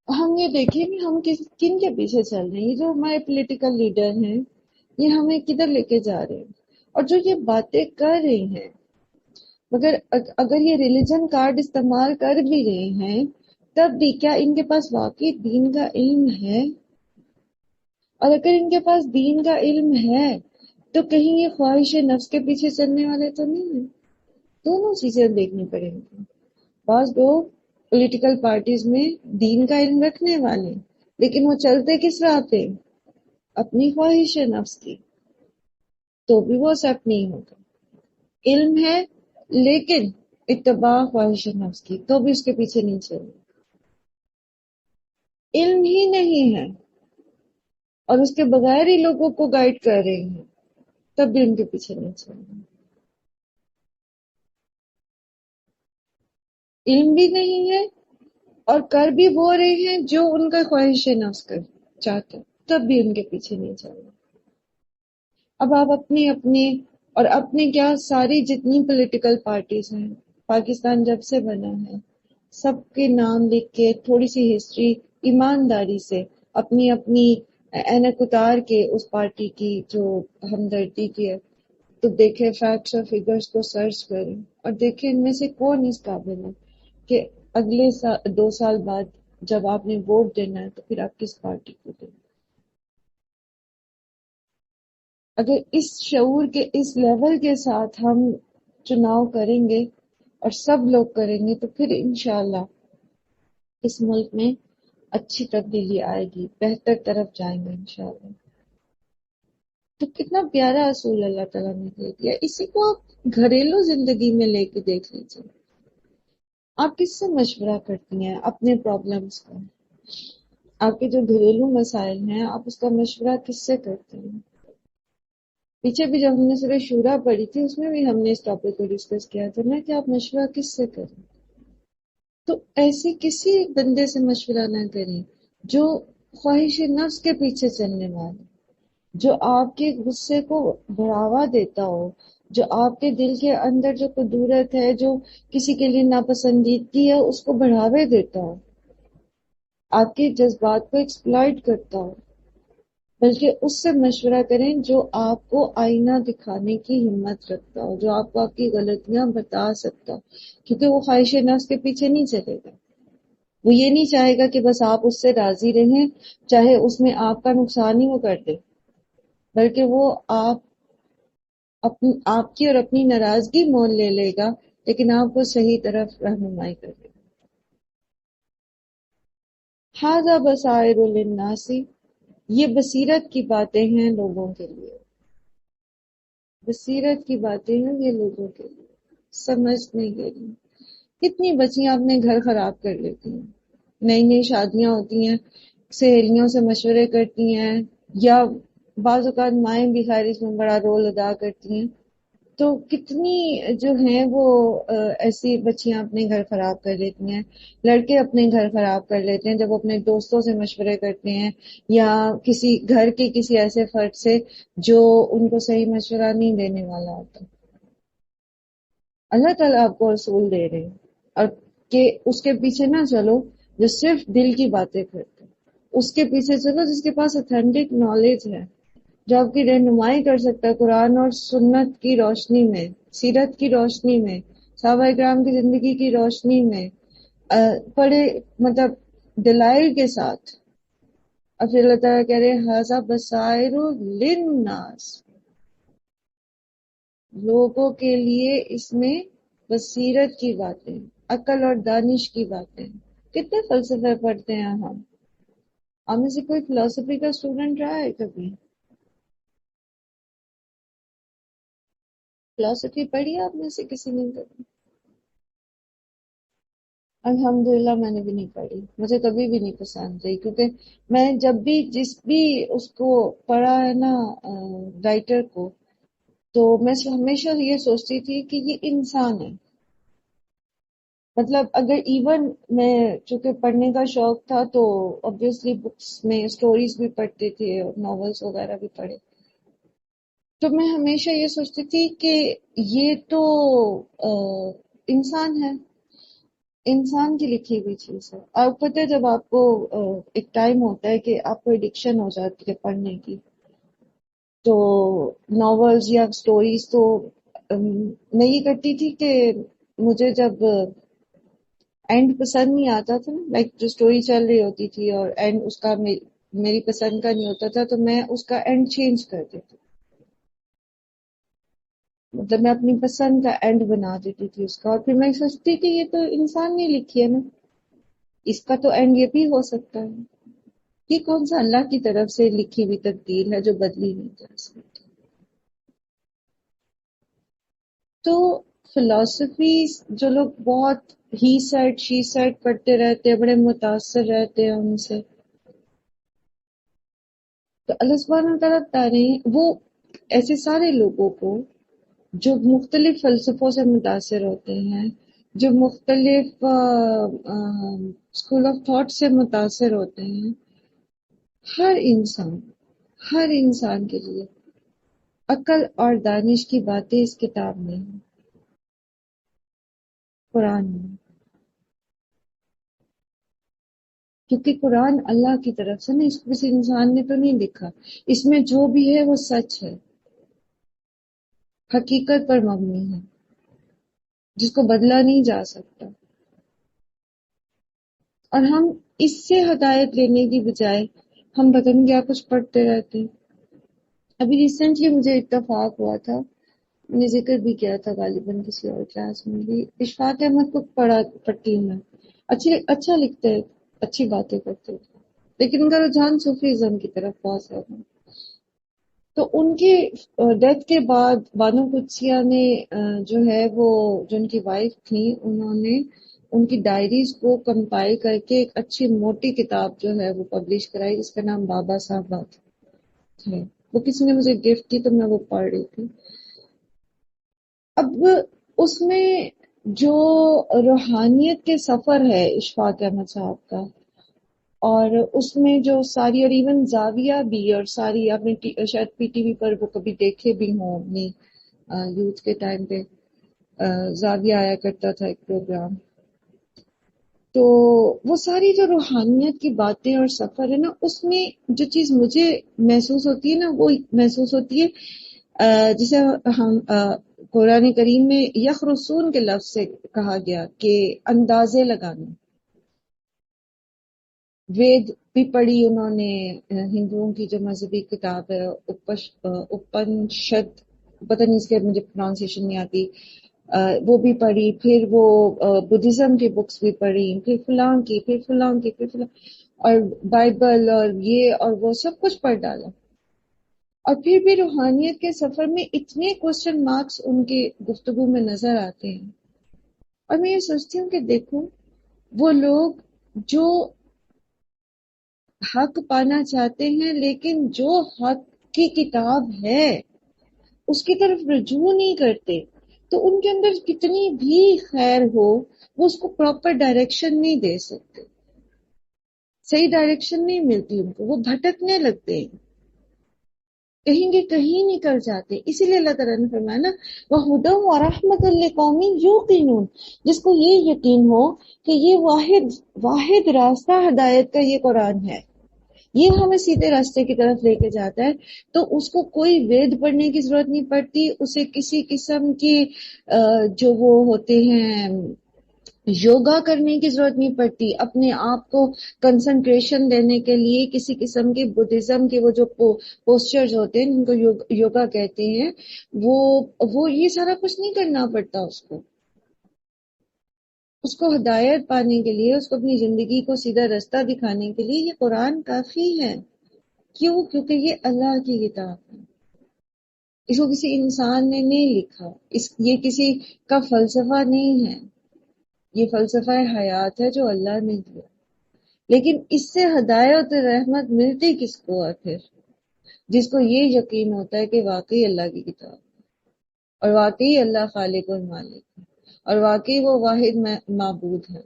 ہم یہ دیکھیں کہ ہم کن کے پیچھے چل رہے ہیں، یہ جو ہمارے پولیٹیکل لیڈر ہیں یہ ہمیں کدھر لے کے جا رہے ہیں، اور جو یہ باتیں کر رہے ہیں، مگر اگر یہ ریلیجن کارڈ استعمال کر بھی رہے ہیں تب بھی کیا ان کے پاس واقعی دین کا علم ہے؟ اور اگر ان کے پاس دین کا علم ہے تو کہیں یہ خواہش نفس کے پیچھے چلنے والے تو نہیں ہیں؟ دونوں چیزیں دیکھنی پڑیں گی۔ بعض لوگ پولیٹیکل پارٹیز میں دین کا علم رکھنے والے ہیں، لیکن وہ چلتے کس راہ پہ؟ اپنی خواہش نفس کی، تو بھی وہ ایکسپٹ نہیں ہوگا۔ علم ہے لیکن اتباع خواہش نفس کی، تو بھی اس کے پیچھے نہیں چلے۔ علم ہی نہیں ہے اور اس کے بغیر ہی لوگوں کو گائیڈ کر رہے ہیں، تب بھی ان کے پیچھے نہیں چلے۔ علم بھی نہیں ہے اور کر بھی وہ رہے ہیں جو ان کا خواہش نفس کر چاہتے، تب بھی ان کے پیچھے نہیں چلے۔ اب آپ اپنی اور اپنے کیا ساری جتنی پولیٹیکل پارٹیز ہیں، پاکستان جب سے بنا ہے، سب کے نام لکھ کے تھوڑی سی ہسٹری ایمانداری سے اپنی اینک اتار کے اس پارٹی کی جو ہمدردی کی ہے، تو دیکھیں فیکٹس اور فگرز کو سرچ کریں اور دیکھیں ان میں سے کون اس قابل ہے کہ اگلے 2 سال بعد جب آپ نے ووٹ دینا ہے تو پھر آپ کس پارٹی کو دیں۔ اگر اس شعور کے اس لیول کے ساتھ ہم چناؤ کریں گے اور سب لوگ کریں گے تو پھر انشاءاللہ اس ملک میں اچھی تبدیلی آئے گی، بہتر طرف جائیں گے انشاءاللہ۔ تو کتنا پیارا اصول اللہ تعالیٰ نے دے دیا، اسی کو آپ گھریلو زندگی میں لے کے دیکھ لیجیے۔ آپ کس سے مشورہ کرتی ہیں اپنے پرابلمس کا؟ آپ کے جو گھریلو مسائل ہیں آپ اس کا مشورہ کس سے کرتے ہیں؟ پیچھے بھی جب ہم نے سورہ شورا پڑھی تھی اس میں بھی ہم نے اس ٹاپک کو ڈسکس کیا تھا نا کہ آپ مشورہ کس سے کریں۔ تو ایسی کسی بندے سے مشورہ نہ کریں جو خواہش نفس کے پیچھے چلنے والا، جو آپ کے غصے کو بڑھاوا دیتا ہو، جو آپ کے دل کے اندر جو قدورت ہے، جو کسی کے لیے ناپسندیدگی ہے اس کو بڑھاوے دیتا ہو۔ آپ کے جذبات کو ایکسپلائٹ کرتا ہو، بلکہ اس سے مشورہ کریں جو آپ کو آئینہ دکھانے کی ہمت رکھتا ہو، جو آپ کو آپ کی غلطیاں بتا سکتا ہو، کیونکہ وہ خواہش نفس کے پیچھے نہیں چلے گا. وہ یہ نہیں چاہے گا کہ بس آپ اس سے راضی رہیں، چاہے اس میں آپ کا نقصان ہی وہ کر دے، بلکہ وہ آپ کی اور اپنی ناراضگی مول لے لے گا، لیکن آپ کو صحیح طرف رہنمائی کر دے گا. ھذا بصائر للناس، یہ بصیرت کی باتیں ہیں لوگوں کے لیے. بصیرت کی باتیں ہیں یہ لوگوں کے لیے، سمجھنے کے لیے. کتنی بچیاں اپنے گھر خراب کر لیتی ہیں، نئی نئی شادیاں ہوتی ہیں، سہیلیوں سے مشورے کرتی ہیں، یا بعض اوقات مائیں بھی خیر اس میں بڑا رول ادا کرتی ہیں. تو کتنی جو ہیں وہ ایسی بچیاں اپنے گھر خراب کر لیتی ہیں، لڑکے اپنے گھر خراب کر لیتے ہیں جب وہ اپنے دوستوں سے مشورے کرتے ہیں، یا کسی گھر کے کسی ایسے فرد سے جو ان کو صحیح مشورہ نہیں دینے والا ہوتا. اللہ تعالیٰ آپ کو رسول دے رہے ہیں، اور کہ اس کے پیچھے نہ چلو جو صرف دل کی باتیں کرتے، اس کے پیچھے چلو جس کے پاس اتھینٹک نالج ہے، جو آپ کی رہنمائی کر سکتا ہے قرآن اور سنت کی روشنی میں، سیرت کی روشنی میں، صحابہ کرام کی زندگی کی روشنی میں، پڑے مطلب دلائل کے ساتھ. اور پھر اللہ تعالیٰ کہہ رہے ھذا بصائر للناس، لوگوں کے لیے اس میں بصیرت کی باتیں، عقل اور دانش کی باتیں. کتنے فلسفے پڑھتے ہیں ہم میں سے کوئی فلسفی کا اسٹوڈنٹ رہا ہے کبھی؟ فلسفی پڑھی آپ میں سے کسی نے کبھی؟ الحمدللہ میں نے بھی نہیں پڑھی، مجھے کبھی بھی نہیں پسند رہی، کیونکہ میں جب بھی جس بھی اس کو پڑھا ہے نا رائٹر کو، تو میں ہمیشہ یہ سوچتی تھی کہ یہ انسان ہے. مطلب اگر ایون میں چونکہ پڑھنے کا شوق تھا تو obviously بکس میں اسٹوریز بھی پڑھتے تھے اور ناولس وغیرہ بھی پڑھے، تو میں ہمیشہ یہ سوچتی تھی کہ یہ تو انسان ہے، انسان کی لکھی ہوئی چیز ہے. آپ پتہ ہے جب آپ کو ایک ٹائم ہوتا ہے کہ آپ کو ایڈکشن ہو جاتی ہے پڑھنے کی، تو ناولز یا سٹوریز تو میں یہ کرتی تھی کہ مجھے جب اینڈ پسند نہیں آتا تھا نا، لائک جو سٹوری چل رہی ہوتی تھی اور اینڈ اس کا میری پسند کا نہیں ہوتا تھا، تو میں اس کا اینڈ چینج کر دیتی، مطلب میں اپنی پسند کا اینڈ بنا دیتی تھی اس کا. اور پھر میں سوچتی کہ یہ تو انسان نے لکھی ہے نا، اس کا تو اینڈ یہ بھی ہو سکتا ہے. یہ کون سا اللہ کی طرف سے لکھی ہوئی تقدیر ہے جو بدلی نہیں جا سکتی؟ تو فلسفی جو لوگ بہت ہی سیٹ شی سیٹ پڑھتے رہتے ہیں، بڑے متاثر رہتے ہیں ان سے، تو اللہ سبحانہ وتعالیٰ بتا رہے ہیں وہ ایسے سارے لوگوں کو جو مختلف فلسفوں سے متاثر ہوتے ہیں، جو مختلف اسکول آف تھاٹ سے متاثر ہوتے ہیں، ہر انسان کے لیے عقل اور دانش کی باتیں اس کتاب میں ہیں، قرآن میں. کیونکہ قرآن اللہ کی طرف سے نہیں، اس کو کسی انسان نے تو نہیں لکھا، اس میں جو بھی ہے وہ سچ ہے، حقیقت پر مبنی ہے، جس کو بدلا نہیں جا سکتا. اور ہم اس سے ہدایت لینے کی بجائے ہم پتہ نہیں کیا کچھ پڑھتے رہتے ہیں. ابھی ریسنٹلی مجھے اتفاق ہوا تھا، میں نے ذکر بھی کیا تھا غالباً کسی اور کلاس میں بھی، اشفاق احمد کو پڑھتی ہوں میں، اچھا لکھتے ہیں، اچھی باتیں کرتے تھے، لیکن ان کا رجحان صوفیزم کی طرف بہت زیادہ. تو ان کے ڈیتھ کے بعد بانو قدسیہ نے جو ہے وہ جو ان کی وائف تھی، انہوں نے ان کی ڈائریز کو کمپائل کر کے ایک اچھی موٹی کتاب جو ہے وہ پبلش کرائی، جس کا نام بابا صاحب بات ہے. وہ کسی نے مجھے گفٹ کی تو میں وہ پڑھ رہی تھی. اب اس میں جو روحانیت کے سفر ہے اشفاق احمد صاحب کا، اور اس میں جو ساری، اور ایون زاویہ بھی، اور ساری آپ نے شاید پی ٹی وی پر وہ کبھی دیکھے بھی ہوں اپنی یوتھ کے ٹائم پہ، زاویہ آیا کرتا تھا ایک پروگرام. تو وہ ساری جو روحانیت کی باتیں اور سفر ہے نا، اس میں جو چیز مجھے محسوس ہوتی ہے نا، وہ محسوس ہوتی ہے جسے ہم قرآن کریم میں یخرسون کے لفظ سے کہا گیا کہ اندازے لگانا. وید بھی پڑھی انہوں نے، ہندوؤں کی جو مذہبی کتاب ہے اپنشد، پتہ نہیں اس کے مجھے پروننسیشن نہیں آتی، وہ بھی پڑھی، پھر وہ بدھزم کی بکس بھی پڑھی، پھر فلاں کی، پھر فلاں کی، پھر فلاں، اور بائبل اور یہ اور وہ سب کچھ پڑھ ڈالا. اور پھر بھی روحانیت کے سفر میں اتنے کوسچن مارکس ان کی گفتگو میں نظر آتے ہیں. اور میں یہ سوچتی ہوں کہ دیکھو، وہ لوگ جو حق پانا چاہتے ہیں لیکن جو حق کی کتاب ہے اس کی طرف رجوع نہیں کرتے، تو ان کے اندر کتنی بھی خیر ہو وہ اس کو پراپر ڈائریکشن نہیں دے سکتے، صحیح ڈائریکشن نہیں ملتی ان کو، وہ بھٹکنے لگتے ہیں، کہیں گے کہیں نکل جاتے. اسی لیے اللہ تعالیٰ نے فرمایا نا وَهُدًى وَرَحْمَةً لِقَوْمٍ يُوقِنُونَ، جس کو یہ یقین ہو کہ یہ واحد راستہ ہدایت کا یہ قرآن ہے، یہ ہمیں سیدھے راستے کی طرف لے کے جاتا ہے، تو اس کو کوئی وید پڑھنے کی ضرورت نہیں پڑتی، اسے کسی قسم کی جو وہ ہوتے ہیں یوگا کرنے کی ضرورت نہیں پڑتی، اپنے آپ کو کنسنٹریشن دینے کے لیے کسی قسم کے بدھزم کے وہ جو پوسچرز ہوتے ہیں ان کو یوگا کہتے ہیں، وہ یہ سارا کچھ نہیں کرنا پڑتا اس کو ہدایت پانے کے لیے، اس کو اپنی زندگی کو سیدھا راستہ دکھانے کے لیے یہ قرآن کافی ہے. کیوں؟ کیونکہ یہ اللہ کی کتاب ہے، اس کو کسی انسان نے نہیں لکھا، یہ کسی کا فلسفہ نہیں ہے، یہ فلسفہ حیات ہے جو اللہ نے دیا. لیکن اس سے ہدایت اور رحمت ملتی کس کو ہے؟ پھر جس کو یہ یقین ہوتا ہے کہ واقعی اللہ کی کتاب ہے، اور واقعی اللہ خالق اور مالک ہے، اور واقعی وہ واحد معبود ہے،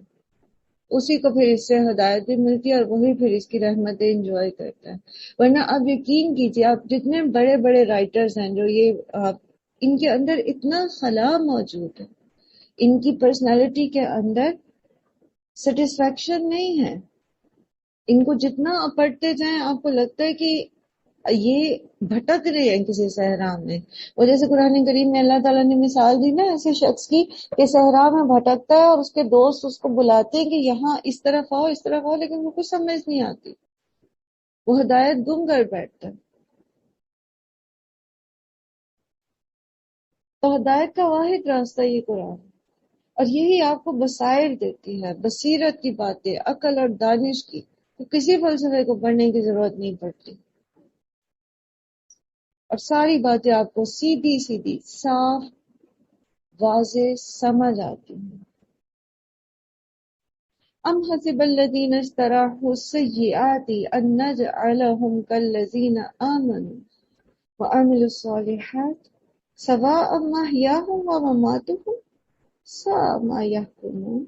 اسی کو پھر اس سے ہدایت بھی ملتی ہے اور وہی پھر اس کی رحمتیں انجوائے کرتا ہے. ورنہ آپ یقین کیجئے، آپ جتنے بڑے بڑے رائٹرز ہیں جو ان کے اندر اتنا خلا موجود ہے، ان کی پرسنالٹی کے اندر سیٹسفیکشن نہیں ہے، ان کو جتنا آپ پڑھتے جائیں آپ کو لگتا ہے کہ یہ بھٹک رہے ہیں کسی صحرا میں. وہ جیسے قرآن کریم میں اللہ تعالیٰ نے مثال دی نا ایسے شخص کی کہ صحرا میں بھٹکتا ہے اور اس کے دوست اس کو بلاتے ہیں کہ یہاں اس طرف آؤ اس طرف آؤ، لیکن وہ کچھ سمجھ نہیں آتی، وہ ہدایت گم کر بیٹھتا ہے. تو ہدایت کا واحد راستہ یہ قرآن ہے، اور یہی آپ کو بصائر دیتی ہے، بصیرت کی باتیں، عقل اور دانش کی، تو کسی فلسفے کو پڑھنے کی ضرورت نہیں پڑتی، اور ساری باتیں آپ کو سیدھی سیدھی صاف واضح سمجھ آتی ہیں. ام حسب الذین اجترحوا السیئات ان نجعلهم كالذین آمنوا وعملوا الصالحات سواء محیاهم ومماتهم ساء ما يحکمون.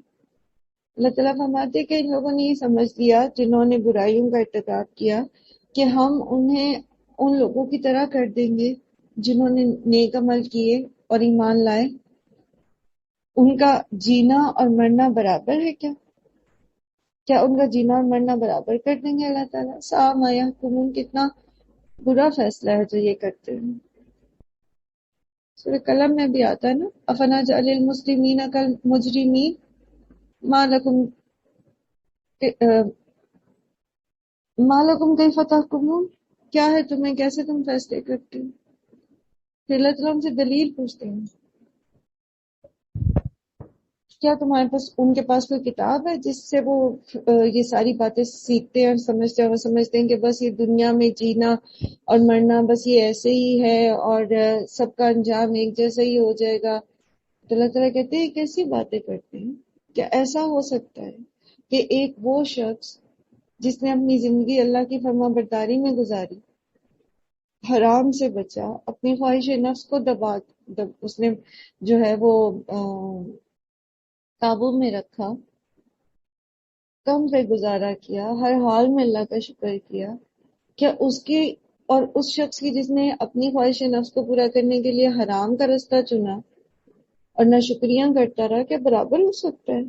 اللہ تعالیٰ فرماتے کہ ان لوگوں نے یہ سمجھ لیا جنہوں نے برائیوں کا ارتکاب کیا کہ ہم انہیں ان لوگوں کی طرح کر دیں گے جنہوں نے نیک عمل کیے اور ایمان لائے، ان کا جینا اور مرنا برابر ہے کیا ان کا جینا اور مرنا برابر کر دیں گے اللہ تعالیٰ؟ ساء ما یحکمون، کتنا برا فیصلہ ہے جو یہ کرتے ہیں. سورہ قلم میں بھی آتا ہے نا افنجعل المسلمین کالمجرمین ما لکم کیف تحکمون، کیا ہے تمہیں، کیسے تم فیصلے کرتے ہو؟ پھر اللہ تعالیٰ ان سے دلیل پوچھتے ہیں، کیا تمہارے پاس ان کے پاس کوئی کتاب ہے جس سے وہ یہ ساری باتیں سیکھتے ہیں اور سمجھتے ہیں، اور سمجھتے ہیں کہ بس یہ دنیا میں جینا اور مرنا بس یہ ایسے ہی ہے اور سب کا انجام ایک جیسا ہی ہو جائے گا. تو اللہ تعالیٰ کہتے ہیں کیسی باتیں کرتے ہیں؟ کیا ایسا ہو سکتا ہے کہ ایک وہ شخص جس نے اپنی زندگی اللہ کی فرما برداری میں گزاری، حرام سے بچا، اپنی خواہش نفس کو اس نے جو ہے وہ قابو میں رکھا، کم پہ گزارا کیا، ہر حال میں اللہ کا شکر کیا، کیا اس کی اور اس شخص کی جس نے اپنی خواہش نفس کو پورا کرنے کے لیے حرام کا راستہ چنا اور نہ شکریاں کرتا رہا، کیا برابر ہو سکتا ہے؟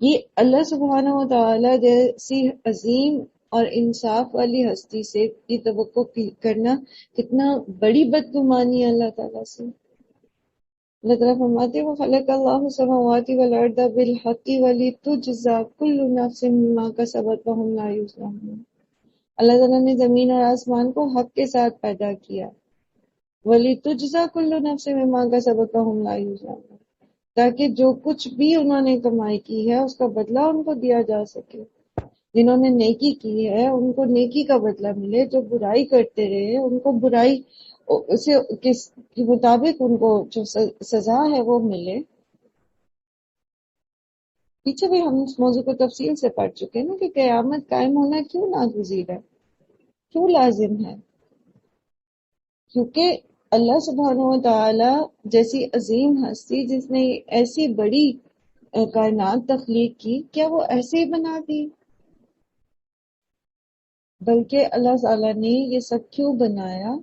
یہ اللہ سبحانہ و تعالی جیسی عظیم اور انصاف والی ہستی سے یہ توقع کرنا کتنا بڑی بدگمانی ہے اللہ تعالیٰ سے۔ اللہ تعالیٰ فرماتے وہ خلق اللہ السماوات والارض بالحق ولتجزا کل نفس بما کسبت وہم لا یظلمون۔ اللہ تعالیٰ نے زمین اور آسمان کو حق کے ساتھ پیدا کیا، وَلِتُجْزَى كُلُّ نَفْسٍ بِمَا كَسَبَتْ وَهُمْ لَا يُظْلَمُونَ، تاکہ جو کچھ بھی انہوں نے کمائی کی ہے اس کا بدلہ ان کو دیا جا سکے۔ جنہوں نے نیکی کی ہے ان کو نیکی کا بدلہ ملے، جو برائی کرتے رہے ان کو برائی سے کس کے مطابق ان کو جو سزا ہے وہ ملے۔ پیچھے بھی ہم اس موضوع کو تفصیل سے پڑھ چکے ہیں نا کہ قیامت قائم ہونا کیوں ناگزیر ہے، کیوں لازم ہے، کیونکہ اللہ سبحانہ و تعالی جیسی عظیم ہستی جس نے ایسی بڑی کائنات تخلیق کی، کیا وہ ایسے ہی بنا دی؟ بلکہ اللہ تعالی نے یہ سب کیوں بنایا؟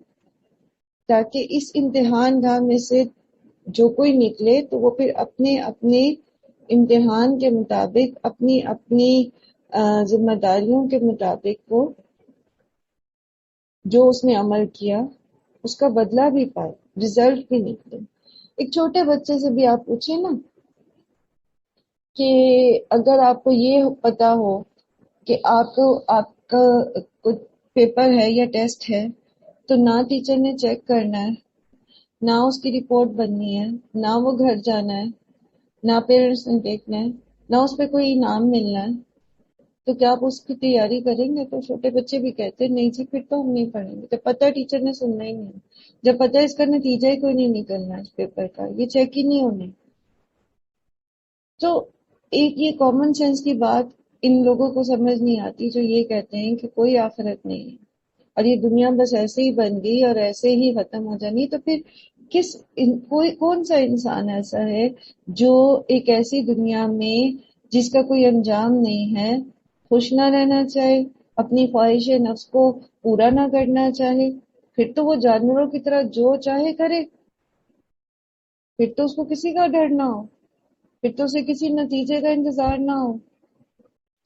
تاکہ اس امتحان گاہ میں سے جو کوئی نکلے تو وہ پھر اپنے اپنے امتحان کے مطابق اپنی اپنی ذمہ داریوں کے مطابق وہ جو اس نے عمل کیا اس کا بدلہ بھی پائے، رزلٹ بھی نکلے۔ ایک چھوٹے بچے سے بھی آپ پوچھیں نا کہ اگر آپ کو یہ پتا ہو کہ آپ کا کچھ پیپر ہے یا ٹیسٹ ہے تو نہ ٹیچر نے چیک کرنا ہے، نہ اس کی رپورٹ بننی ہے، نہ وہ گھر جانا ہے، نہ پیرنٹس نے دیکھنا ہے، نہ اس پہ کوئی انعام ملنا ہے، تو کیا آپ اس کی تیاری کریں گے؟ تو چھوٹے بچے بھی کہتے ہیں نہیں جی پھر تو ہم نہیں پڑھیں گے، جب پتہ ٹیچر نے سننا ہی نہیں، جب پتہ اس کا نتیجہ ہی کوئی نہیں نکلنا اس پیپر کا، یہ چیک ہی نہیں ہونے۔ تو ایک یہ کامن سینس کی بات ان لوگوں کو سمجھ نہیں آتی جو یہ کہتے ہیں کہ کوئی آخرت نہیں ہے اور یہ دنیا بس ایسے ہی بن گئی اور ایسے ہی ختم ہو جانی، تو پھر کون سا انسان ایسا ہے جو ایک ایسی دنیا میں جس کا کوئی انجام نہیں ہے خوش نہ رہنا چاہے، اپنی خواہش نفس کو پورا نہ کرنا چاہے؟ پھر تو وہ جانوروں کی طرح جو چاہے کرے، پھر تو اس کو کسی کا ڈر نہ ہو، پھر تو اسے کسی نتیجے کا انتظار نہ ہو۔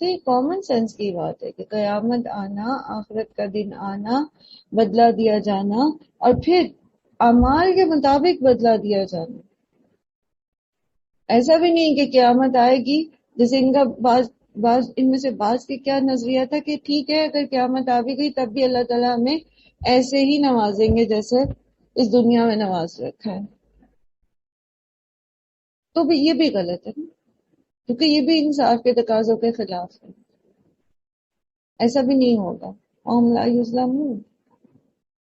تو یہ کامن سینس کی بات ہے کہ قیامت آنا، آخرت کا دن آنا، بدلہ دیا جانا، اور پھر اعمال کے مطابق بدلہ دیا جانا۔ ایسا بھی نہیں کہ قیامت آئے گی جیسے ان کا بعض ان میں سے بعض کے کیا نظریہ تھا کہ ٹھیک ہے اگر قیامت آ بھی گئی تب بھی اللہ تعالیٰ ہمیں ایسے ہی نوازیں گے جیسے اس دنیا میں نواز رکھا ہے، تو بھی یہ بھی غلط ہے نا، کیونکہ یہ بھی انصاف کے تقاضوں کے خلاف ہے۔ ایسا بھی نہیں ہوگا، ہم لا یظلمون۔